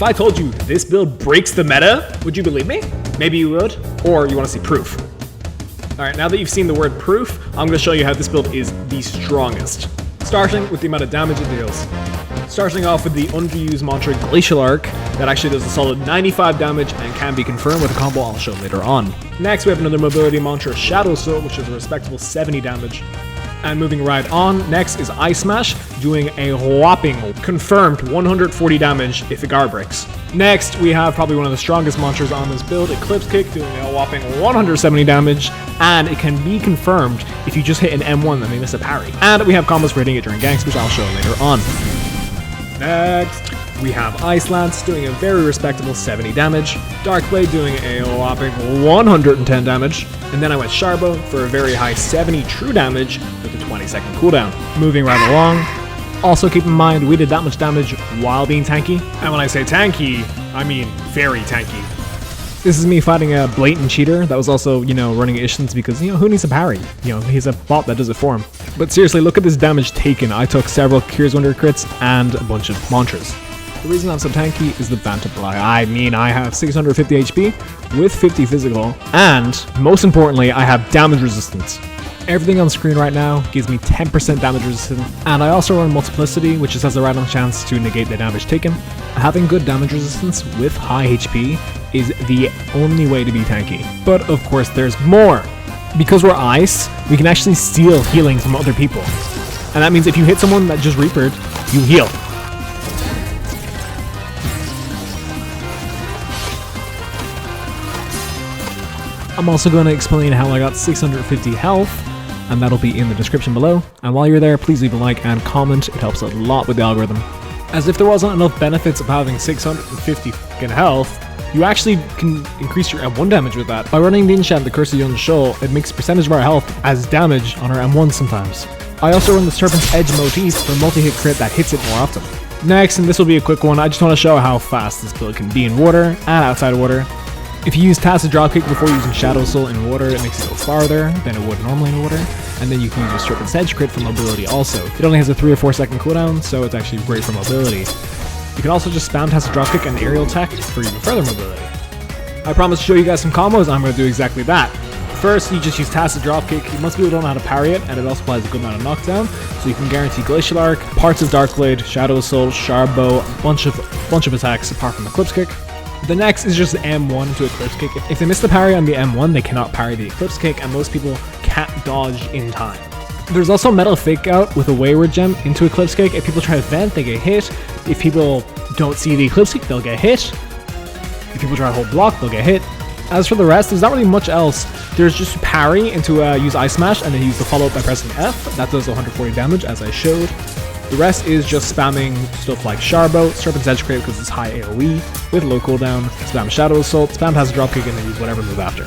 If I told you this build breaks the meta, would you believe me? Maybe you would, or you want to see proof. Alright, now that you've seen the word proof, I'm going to show you how this build is the strongest. Starting with the amount of damage it deals. Starting off with the underused mantra Glacial Arc, that actually does a solid 95 damage and can be confirmed with a combo I'll show later on. Next we have another mobility mantra Shadow Soul, which is a respectable 70 damage. And moving right on, next is Ice Smash, doing a whopping confirmed 140 damage if the guard breaks. Next, we have probably one of the strongest mantras on this build, Eclipse Kick, doing a whopping 170 damage, and it can be confirmed if you just hit an M1 and they miss a parry. And we have combos for hitting it during ganks, which I'll show later on. Next, we have Ice Lance, doing a very respectable 70 damage, Dark Blade doing a whopping 110 damage, and then I went Sharbo for a very high 70 true damage with a 20-second cooldown. Moving right along, also keep in mind we did that much damage while being tanky, and when I say tanky, I mean very tanky. This is me fighting a blatant cheater that was also, running Ishans because, who needs a parry? He's a bot that does it for him. But seriously, look at this damage taken. I took several Cures Wonder crits and a bunch of mantras. The reason I'm so tanky is the Bantaply. I mean, I have 650 HP with 50 physical, and most importantly, I have damage resistance. Everything on screen right now gives me 10% damage resistance, and I also run Multiplicity, which just has a random chance to negate the damage taken. Having good damage resistance with high HP is the only way to be tanky. But of course, there's more. Because we're ice, we can actually steal healing from other people. And that means if you hit someone that just Reapered, you heal. I'm also going to explain how I got 650 health, and that'll be in the description below. And while you're there, please leave a like and comment, it helps a lot with the algorithm. As if there wasn't enough benefits of having 650 fucking health, you actually can increase your M1 damage with that. By running the enchant, the Curse of Young Shoal, it makes percentage of our health as damage on our M1 sometimes. I also run the Serpent's Edge motif for a multi-hit crit that hits it more often. Next, and this will be a quick one, I just want to show how fast this build can be in water and outside of water. If you use Tacit Dropkick before using Shadow Soul in water, it makes it go farther than it would normally in water. And then you can use a Serpent's Edge crit for mobility also. It only has a 3 or 4 second cooldown, so it's actually great for mobility. You can also just spam Tacit Dropkick and aerial attack for even further mobility. I promised to show you guys some combos, I'm going to do exactly that. First, you just use Tacit Dropkick. Most people don't know how to parry it, and it also applies a good amount of knockdown, so you can guarantee Glacial Arc, parts of Darkblade, Shadow Soul, Sharbo, a bunch of attacks apart from Eclipse Kick. The next is just M1 to Eclipse Kick. If they miss the parry on the M1, they cannot parry the Eclipse Kick, and most people can't dodge in time. There's also Metal Fake Out with a Wayward Gem into Eclipse Kick. If people try to vent, they get hit. If people don't see the Eclipse Kick, they'll get hit. If people try to hold block, they'll get hit. As for the rest, there's not really much else. There's just parry into use Ice Smash, and then use the follow-up by pressing F. That does 140 damage, as I showed. The rest is just spamming stuff like Sharbo, Serpent's Edge Crit because it's high AoE with low cooldown, spam Shadow Assault, spam Tacit Dropkick, and then use whatever move after.